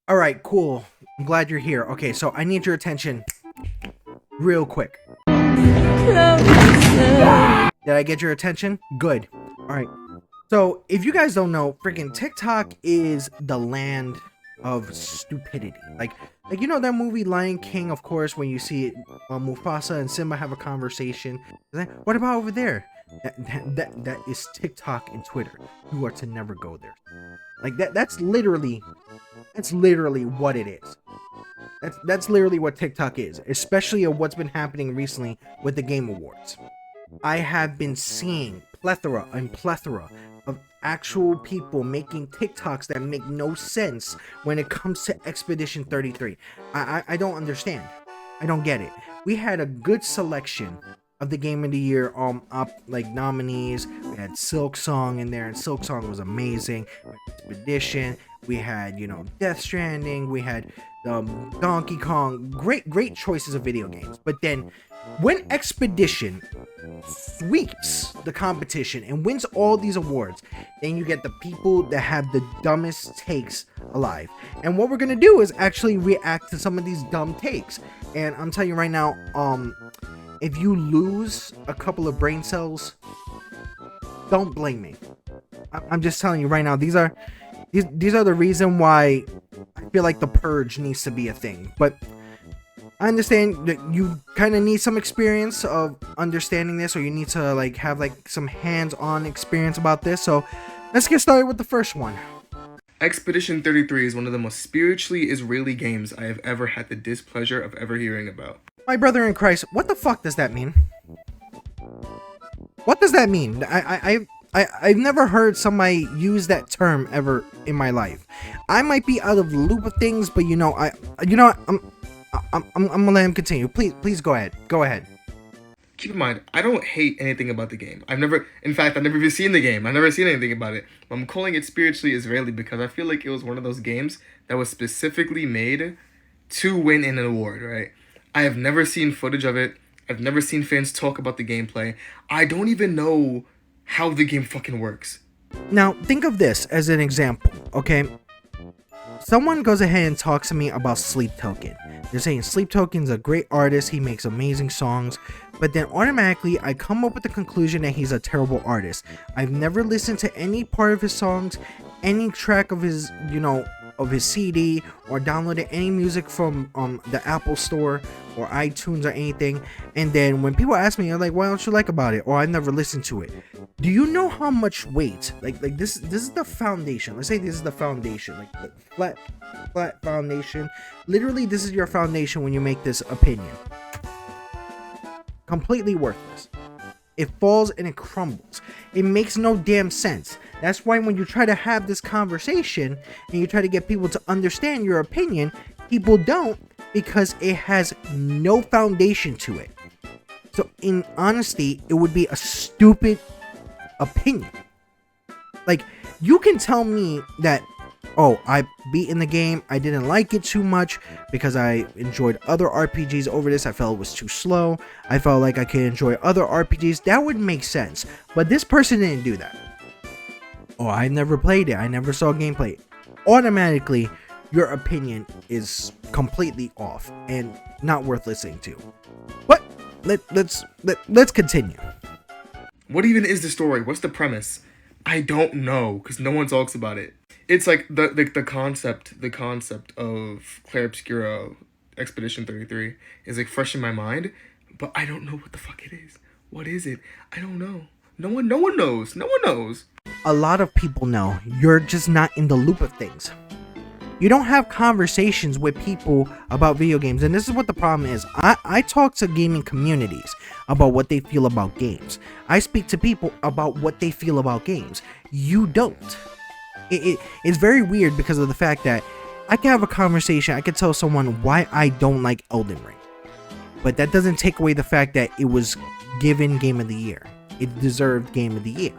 All right, cool. I'm glad you're here. Okay, so I need your attention real quick. Did I get your attention? Good. All right. So, if you guys don't know, freaking TikTok is the land of stupidity. Like you know that movie Lion King, of course, when you see Mufasa and Simba have a conversation. What about over there? That is TikTok and Twitter. You are to never go there. Like that's literally what it is. That's literally what TikTok is, especially of what's been happening recently with the Game Awards. I have been seeing plethora of actual people making TikToks that make no sense when it comes to Expedition 33. I don't understand. I don't get it. We had a good selection of the Game of the Year nominees. We had Silk Song in there, and Silk Song was amazing. Expedition, we had Death Stranding, we had Donkey Kong. Great choices of video games. But then when Expedition sweeps the competition and wins all these awards, then you get the people that have the dumbest takes alive. And what we're gonna do is actually react to some of these dumb takes. And I'm telling you right now, if you lose a couple of brain cells, don't blame me. I'm just telling you right now, these are the reason why I feel like the purge needs to be a thing. But I understand that you kind of need some experience of understanding this, or you need to have some hands-on experience about this. So let's get started with the first one. Expedition 33 is one of the most spiritually Israeli games I have ever had the displeasure of ever hearing about. My brother in Christ, what the fuck does that mean? What does that mean? I've never heard somebody use that term ever in my life. I might be out of the loop of things, but I'm gonna let him continue. Please go ahead. Keep in mind, I don't hate anything about the game. I've never even seen the game. I've never seen anything about it. I'm calling it spiritually Israeli because I feel like it was one of those games that was specifically made to win an award, right? I have never seen footage of it. I've never seen fans talk about the gameplay. I don't even know how the game fucking works. Now, think of this as an example, okay? Someone goes ahead and talks to me about Sleep Token. They're saying Sleep Token's a great artist, he makes amazing songs, but then automatically I come up with the conclusion that he's a terrible artist. I've never listened to any part of his songs, any track of his, of his CD, or downloaded any music from the Apple Store or iTunes or anything. And then when people ask me, I'm like, "Why don't you like about it?" Or I never listened to it. Do you know how much weight? Like this is the foundation. Let's say this is the foundation, like the flat foundation. Literally, this is your foundation when you make this opinion. Completely worthless. It falls and it crumbles. It makes no damn sense. That's why when you try to have this conversation and you try to get people to understand your opinion, people don't, because it has no foundation to it. So in honesty, it would be a stupid opinion. Like, you can tell me that, oh, I beat in the game, I didn't like it too much because I enjoyed other RPGs over this, I felt it was too slow, I felt like I could enjoy other RPGs. That would make sense. But this person didn't do that. Oh, I never played it, I never saw gameplay. Automatically, your opinion is completely off and not worth listening to. But let's continue. What even is the story? What's the premise? I don't know, because no one talks about it. It's like the concept of Claire Obscura Expedition 33 is like fresh in my mind, but I don't know what the fuck it is. What is it? I don't know. No one knows. No one knows. A lot of people know. You're just not in the loop of things. You don't have conversations with people about video games, and this is what the problem is. I talk to gaming communities about what they feel about games. I speak to people about what they feel about games. You don't. It's very weird because of the fact that I can have a conversation, I can tell someone why I don't like Elden Ring. But that doesn't take away the fact that it was given Game of the Year. It deserved Game of the Year.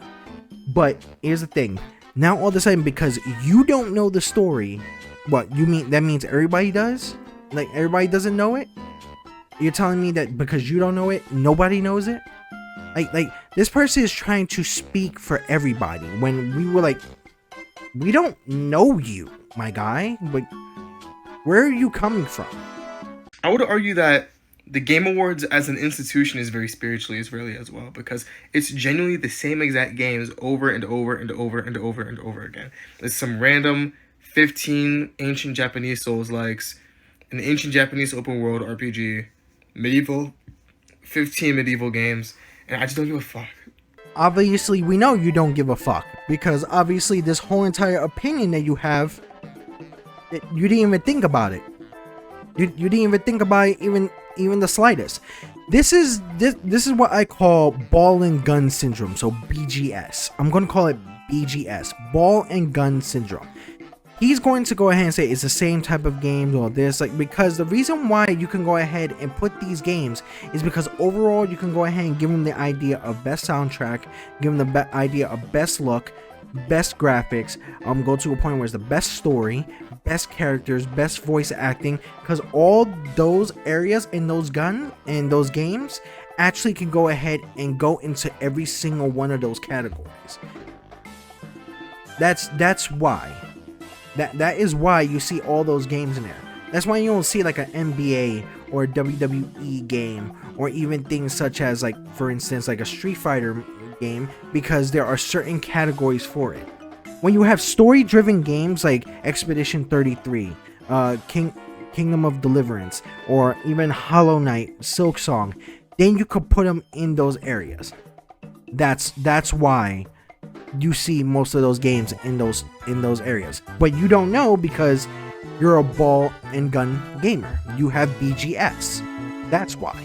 But here's the thing. Now all of a sudden, because you don't know the story, what, you mean that means everybody does? Like, everybody doesn't know it? You're telling me that because you don't know it, nobody knows it? Like this person is trying to speak for everybody when we were like, we don't know you, my guy. But Where are you coming from? I would argue that the Game Awards as an institution is very spiritually Israeli as well, because it's genuinely the same exact games over and over and over and over and over again. It's some random 15 ancient Japanese Souls-likes, an ancient Japanese open world RPG, 15 medieval games, and I just don't give a fuck. Obviously, we know you don't give a fuck, because obviously this whole entire opinion that you have, you didn't even think about it. You didn't even think about it even the slightest. This is what I call ball and gun syndrome. So BGS. I'm gonna call it BGS, ball and gun syndrome. He's going to go ahead and say it's the same type of game or this, like, because the reason why you can go ahead and put these games is because overall you can go ahead and give them the idea of best soundtrack, give them the idea of best look, best graphics, go to a point where it's the best story, best characters, best voice acting, because all those areas in those games actually can go ahead and go into every single one of those categories. That's why. That is why you see all those games in there. That's why you don't see like an NBA or a WWE game, or even things such as, like, for instance, like a Street Fighter game, because there are certain categories for it. When you have story-driven games like Expedition 33, Kingdom of Deliverance, or even Hollow Knight, Silk Song, then you could put them in those areas. That's why you see most of those games in those areas. But you don't know because you're a ball and gun gamer. You have BGS. That's why.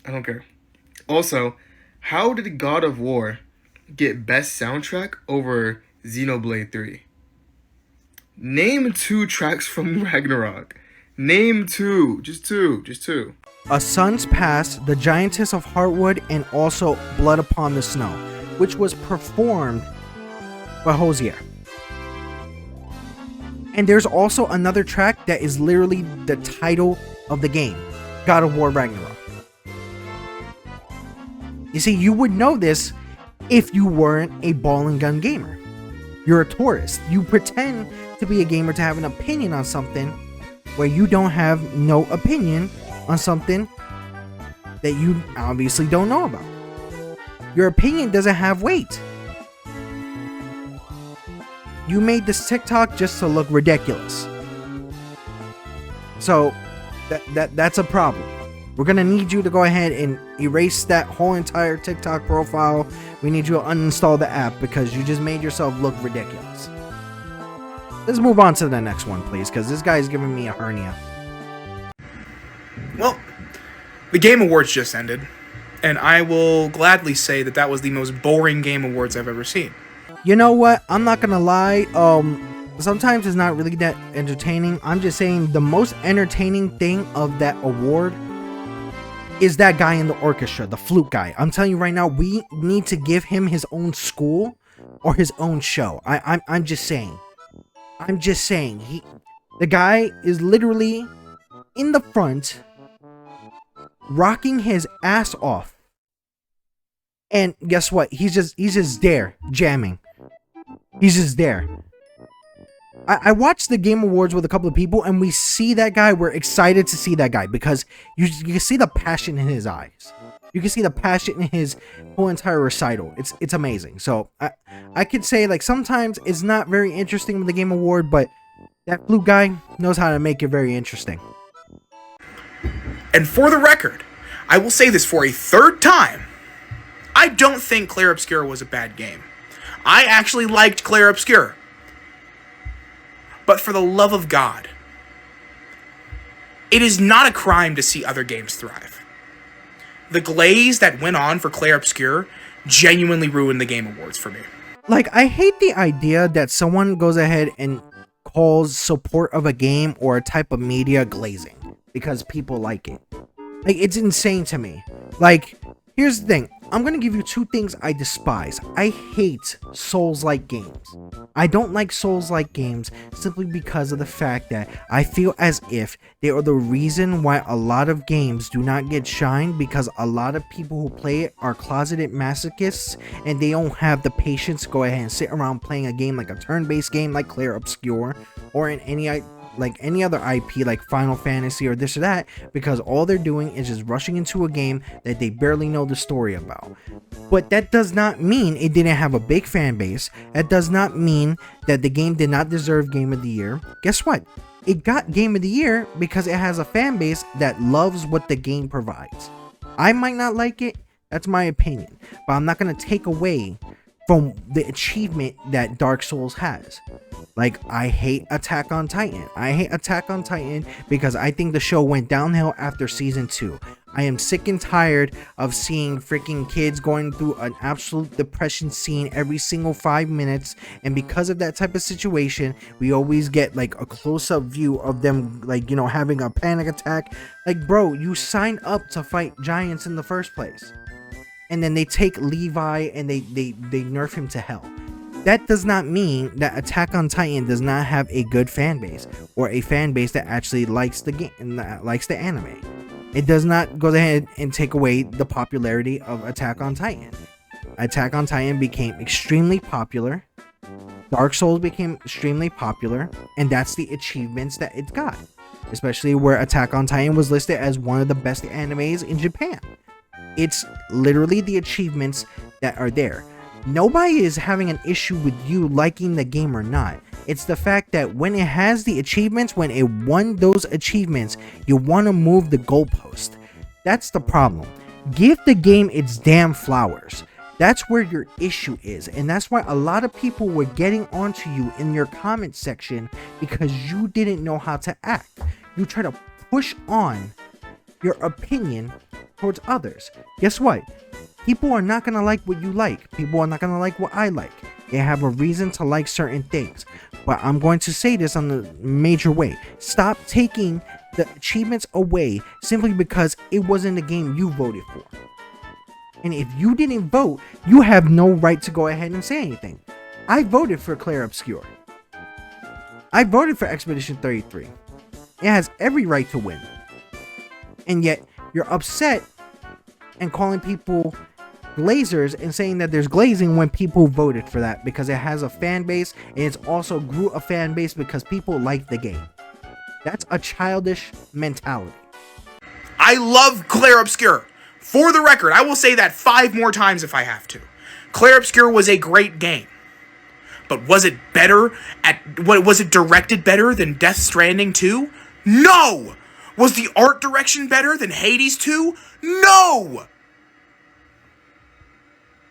I don't care. Also, how did God of War get best soundtrack over Xenoblade 3? Name 2 tracks from Ragnarok. Name 2. Just two. A Sun's Pass, The Giantess of Heartwood, and also Blood Upon the Snow, which was performed by Hosier. And there's also another track that is literally the title of the game, God of War Ragnarok. You see, you would know this if you weren't a ball and gun gamer. You're a tourist. You pretend to be a gamer to have an opinion on something where you don't have no opinion on something that you obviously don't know about. Your opinion doesn't have weight. You made this TikTok just to look ridiculous. So that's a problem. We're gonna need you to go ahead and erase that whole entire TikTok profile. We need you to uninstall the app because you just made yourself look ridiculous. Let's move on to the next one, please, because this guy's giving me a hernia. Well, the Game Awards just ended, and I will gladly say that that was the most boring Game Awards I've ever seen. You know what? I'm not gonna lie. Sometimes it's not really that entertaining. I'm just saying the most entertaining thing of that award is that guy in the orchestra, the flute guy. I'm telling you right now, we need to give him his own school or his own show. I'm just saying. The guy is literally in the front, rocking his ass off. And guess what? He's just there, jamming. He's just there. I watched the Game Awards with a couple of people, and we see that guy. We're excited to see that guy because you can see the passion in his eyes. You can see the passion in his whole entire recital. It's amazing. So I could say, like, sometimes it's not very interesting with the Game Award, but that blue guy knows how to make it very interesting. And for the record, I will say this for a third time. I don't think Clair Obscur was a bad game. I actually liked Clair Obscur. But for the love of God, it is not a crime to see other games thrive. The glaze that went on for Clair Obscur genuinely ruined the Game Awards for me. Like, I hate the idea that someone goes ahead and calls support of a game or a type of media glazing because people like it. Like, it's insane to me. Like, here's the thing. I'm going to give you 2 things I despise. I hate Souls-like games. I don't like Souls-like games simply because of the fact that I feel as if they are the reason why a lot of games do not get shine, because a lot of people who play it are closeted masochists and they don't have the patience to go ahead and sit around playing a game like a turn-based game like Clair Obscur or in any like any other IP like Final Fantasy or this or that, because all they're doing is just rushing into a game that they barely know the story about. But that does not mean it didn't have a big fan base. That does not mean that the game did not deserve Game of the Year. Guess what? It got Game of the Year because it has a fan base that loves what the game provides. I might not like it, that's my opinion, but I'm not going to take away from the achievement that Dark Souls has. Like, I hate Attack on Titan. I hate Attack on Titan because I think the show went downhill after season 2. I am sick and tired of seeing freaking kids going through an absolute depression scene every single 5 minutes, and because of that type of situation, we always get like a close-up view of them, like, you know, having a panic attack. Like, bro, you signed up to fight giants in the first place. And then they take Levi and they nerf him to hell. That does not mean that Attack on Titan does not have a good fan base, or a fan base that actually likes the game and likes the anime. It does not go ahead and take away the popularity of Attack on Titan. Attack on Titan became extremely popular. Dark Souls became extremely popular, and that's the achievements that it got. Especially where Attack on Titan was listed as one of the best animes in Japan. It's literally the achievements that are there. Nobody is having an issue with you liking the game or not. It's the fact that when it has the achievements, when it won those achievements, you want to move the goalpost. That's the problem. Give the game its damn flowers. That's where your issue is, and that's why a lot of people were getting onto you in your comment section because you didn't know how to act. You try to push on your opinion towards others. Guess what? People are not going to like what you like. People are not going to like what I like. They have a reason to like certain things. But I'm going to say this on a major way. Stop taking the achievements away simply because it wasn't the game you voted for. And if you didn't vote, you have no right to go ahead and say anything. I voted for Clair Obscur. I voted for Expedition 33. It has every right to win. And yet, you're upset and calling people glazers and saying that there's glazing when people voted for that because it has a fan base, and it's also grew a fan base because people like the game. That's a childish mentality. I love Clair Obscur. For the record, I will say that 5 more times if I have to. Clair Obscur was a great game. But was it directed better than Death Stranding 2? No! Was the art direction better than Hades 2? No!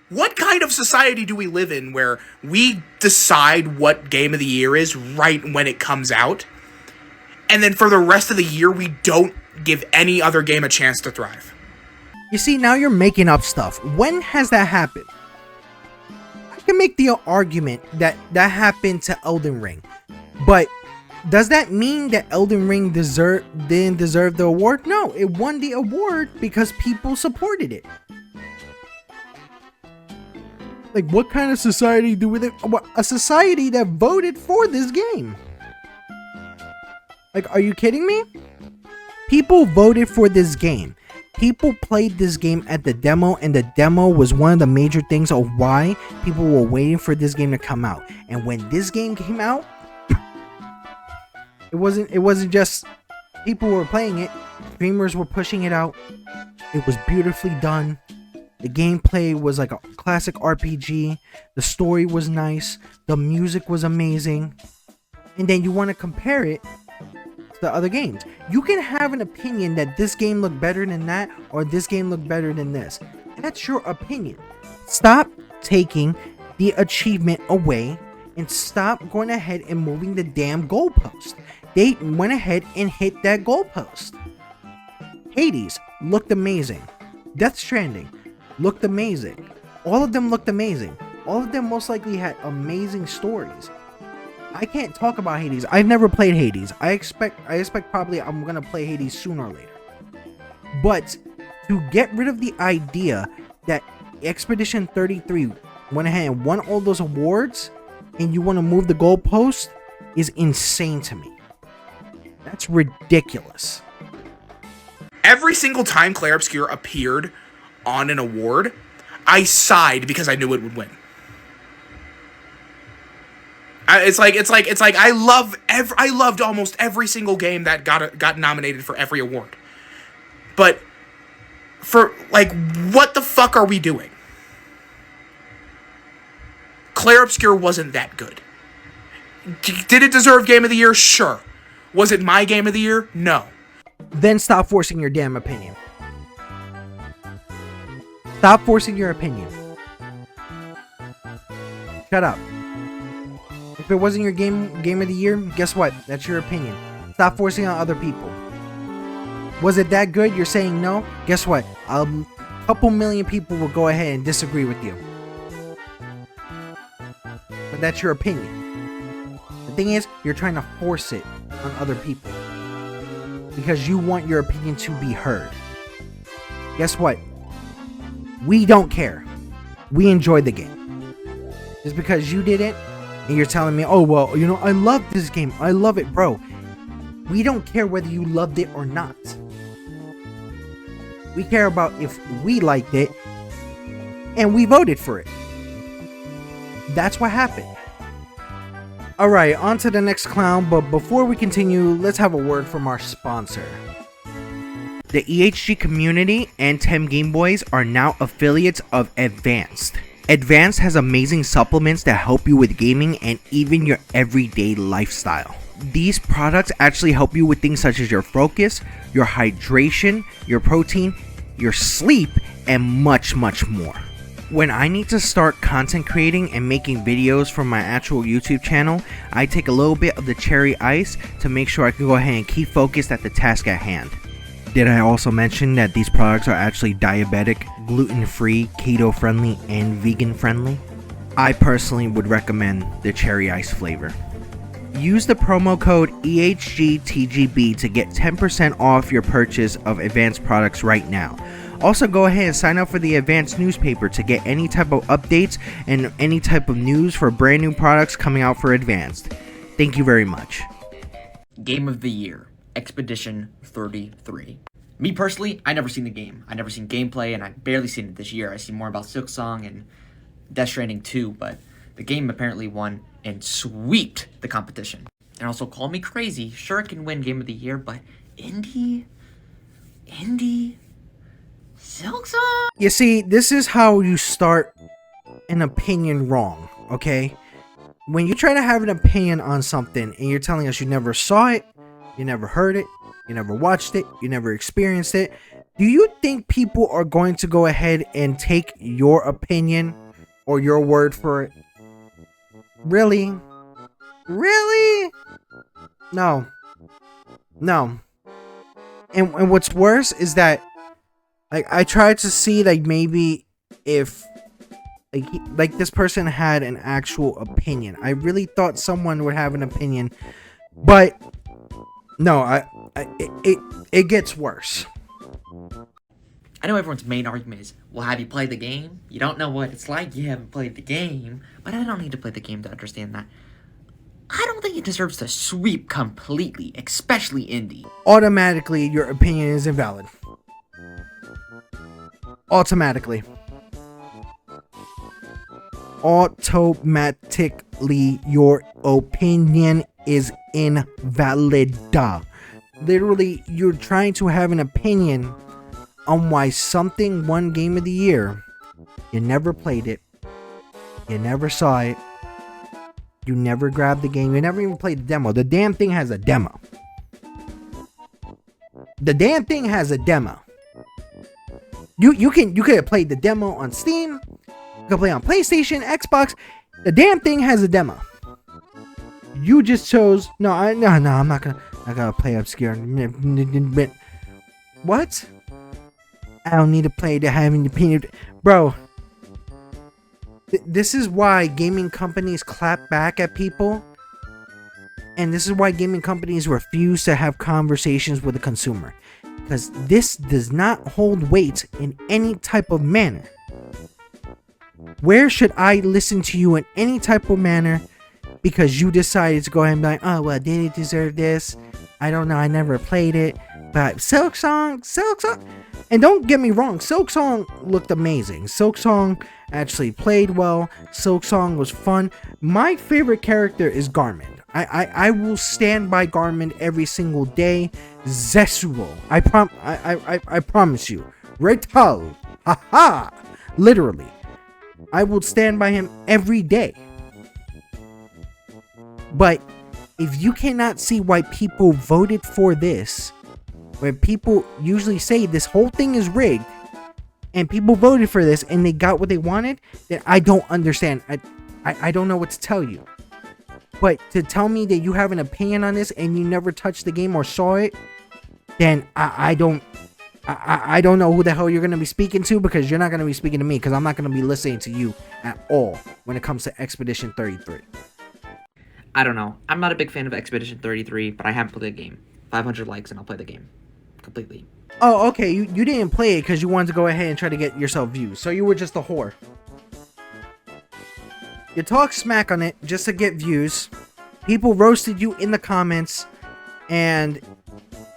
What kind of society do we live in where we decide what game of the year is right when it comes out, and then for the rest of the year we don't give any other game a chance to thrive? You see, now you're making up stuff. When has that happened? I can make the argument that that happened to Elden Ring, but does that mean that Elden Ring didn't deserve the award? No, it won the award because people supported it. Like, what kind of society do we live? A society that voted for this game. Like, are you kidding me? People voted for this game. People played this game at the demo, and the demo was one of the major things of why people were waiting for this game to come out. And when this game came out, it wasn't just people were playing it. Streamers were pushing it out. It was beautifully done. The gameplay was like a classic RPG. The story was nice. The music was amazing. And then you want to compare it to the other games. You can have an opinion that this game looked better than that, or this game looked better than this. That's your opinion. Stop taking the achievement away and stop going ahead and moving the damn goalpost. They went ahead and hit that goalpost. Hades looked amazing. Death Stranding looked amazing. All of them looked amazing. All of them most likely had amazing stories. I can't talk about Hades. I've never played Hades. I expect probably I'm gonna play Hades sooner or later. But to get rid of the idea that Expedition 33 went ahead and won all those awards and you want to move the goalpost is insane to me. That's ridiculous. Every single time Clair Obscur appeared on an award, I sighed because I knew it would win. It's like I loved almost every single game that got nominated for every award. But for like, what the fuck are we doing? Clair Obscur wasn't that good. Did it deserve Game of the Year? Sure. Was it my Game of the Year? No. Then stop forcing your damn opinion. Stop forcing your opinion. Shut up. If it wasn't your game of the year, guess what? That's your opinion. Stop forcing on other people. Was it that good? You're saying no? Guess what? A couple million people will go ahead and disagree with you. But that's your opinion. The thing is, you're trying to force it on other people because you want your opinion to be heard. Guess what? We don't care. We enjoy the game. Just because you did it and you're telling me, oh, well, you know, I love this game. I love it, bro. We don't care whether you loved it or not. We care about if we liked it and we voted for it. That's what happened. Alright, on to the next clown, but before we continue, let's have a word from our sponsor. The EHG community and TemGameBoyz are now affiliates of Advanced. Advanced has amazing supplements that help you with gaming and even your everyday lifestyle. These products actually help you with things such as your focus, your hydration, your protein, your sleep, and much more. When I need to start content creating and making videos for my actual YouTube channel, I take a little bit of the cherry ice to make sure I can go ahead and keep focused at the task at hand. Did I also mention that these products are actually diabetic, gluten-free, keto-friendly, and vegan-friendly? I personally would recommend the cherry ice flavor. Use the promo code EHGTGB to get 10% off your purchase of Advanced products right now. Also, go ahead and sign up for the Advanced newspaper to get any type of updates and any type of news for brand new products coming out for Advanced. Thank you very much. Game of the Year, Expedition 33. Me personally, I never seen the game. I never seen gameplay, and I barely seen it this year. I seen more about Silksong and Death Stranding 2, but the game apparently won and sweeped the competition. And also, call me crazy, sure it can win Game of the Year, but Indie, Silksong? You see, this is how you start an opinion wrong, okay? When you try to have an opinion on something and you're telling us you never saw it, you never heard it, you never watched it, you never experienced it, do you think people are going to go ahead and take your opinion or your word for it? Really? Really? No. And what's worse is that I tried to see like maybe if like this person had an actual opinion. I really thought someone would have an opinion, but no, it gets worse. I know everyone's main argument is, well, have you played the game? You don't know what it's like, you haven't played the game. But I don't need to play the game to understand that. I don't think it deserves to sweep completely, especially indie. Automatically, your opinion is invalid. Automatically, your opinion is invalid. Literally, you're trying to have an opinion on why something won Game of the Year. You never played it. You never saw it. You never grabbed the game. You never even played the demo. The damn thing has a demo. You could have played the demo on Steam. You could play on PlayStation, Xbox. The damn thing has a demo. You just chose no. I'm not gonna play Obscure. What? I don't need to play to have an opinion, bro. This is why gaming companies clap back at people, and this is why gaming companies refuse to have conversations with the consumer, because this does not hold weight in any type of manner. Where should I listen to you in any type of manner because you decided to go ahead and be like, oh, well, did it deserve this? I don't know, I never played it, but Silksong, And don't get me wrong, Silksong looked amazing. Silksong actually played well. Silksong was fun. My favorite character is Garmin. I will stand by Garmin every single day. Zesuo. I promise you. Retal. Haha. Literally. I will stand by him every day. But if you cannot see why people voted for this, when people usually say this whole thing is rigged, and people voted for this and they got what they wanted, then I don't understand. I don't know what to tell you. But to tell me that you have an opinion on this and you never touched the game or saw it, then I don't know who the hell you're going to be speaking to, because you're not going to be speaking to me, because I'm not going to be listening to you at all when it comes to Expedition 33. I don't know. I'm not a big fan of Expedition 33, but I haven't played the game. 500 likes and I'll play the game. Completely. Oh, okay. You didn't play it because you wanted to go ahead and try to get yourself views. So you were just a whore. You talk smack on it just to get views. People roasted you in the comments, and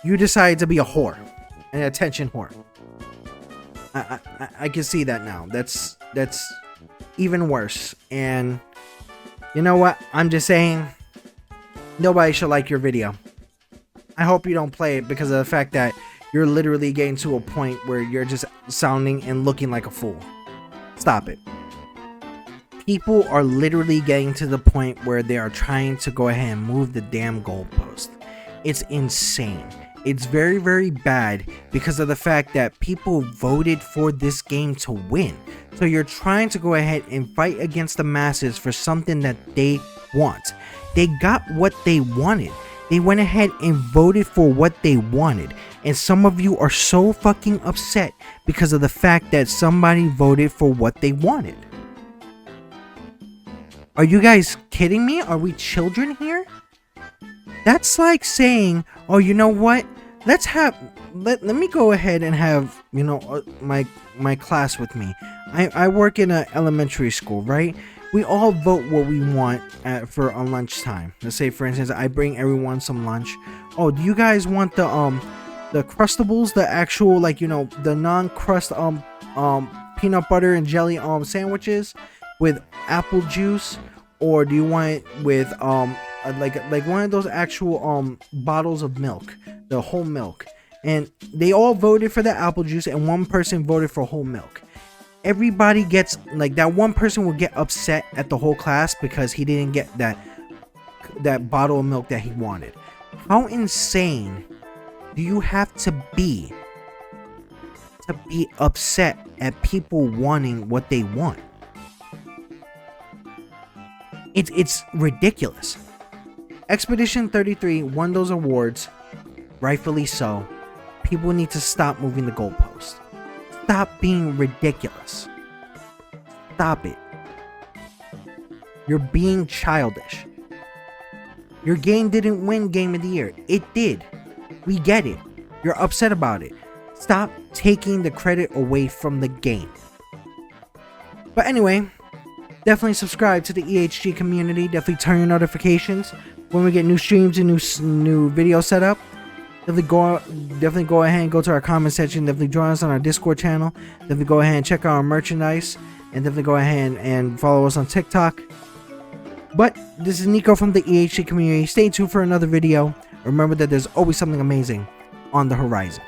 you decided to be a whore, an attention whore. I can see that now. That's even worse. And you know what? I'm just saying, nobody should like your video. I hope you don't play it because of the fact that you're literally getting to a point where you're just sounding and looking like a fool. Stop it. People are literally getting to the point where they are trying to go ahead and move the damn goalpost. It's insane. It's very, very bad because of the fact that people voted for this game to win. So you're trying to go ahead and fight against the masses for something that they want. They got what they wanted. They went ahead and voted for what they wanted. And some of you are so fucking upset because of the fact that somebody voted for what they wanted. Are you guys kidding me? Are we children here? That's like saying, oh, you know what? Let me go ahead and have, you know, my class with me. I work in an elementary school, right? We all vote what we want for on lunchtime. Let's say, for instance, I bring everyone some lunch. Oh, do you guys want the Crustables, the actual, like, you know, the non-crust peanut butter and jelly sandwiches with apple juice, or do you want it with like one of those actual bottles of milk, the whole milk? And they all voted for the apple juice, and one person voted for whole milk. Everybody gets, like, that one person will get upset at the whole class because he didn't get that bottle of milk that he wanted. How insane do you have to be upset at people wanting what they want? It's ridiculous. Expedition 33 won those awards, rightfully so. People need to stop moving the goalpost. Stop being ridiculous. Stop it. You're being childish. Your game didn't win Game of the Year. It did. We get it. You're upset about it. Stop taking the credit away from the game. But anyway, definitely subscribe to the EHG community. Definitely turn your notifications when we get new streams and new video setup. Definitely go ahead and go to our comment section. Definitely join us on our Discord channel. Definitely go ahead and check out our merchandise. And definitely go ahead and follow us on TikTok. But this is Nico from the EHG community. Stay tuned for another video. Remember that there's always something amazing on the horizon.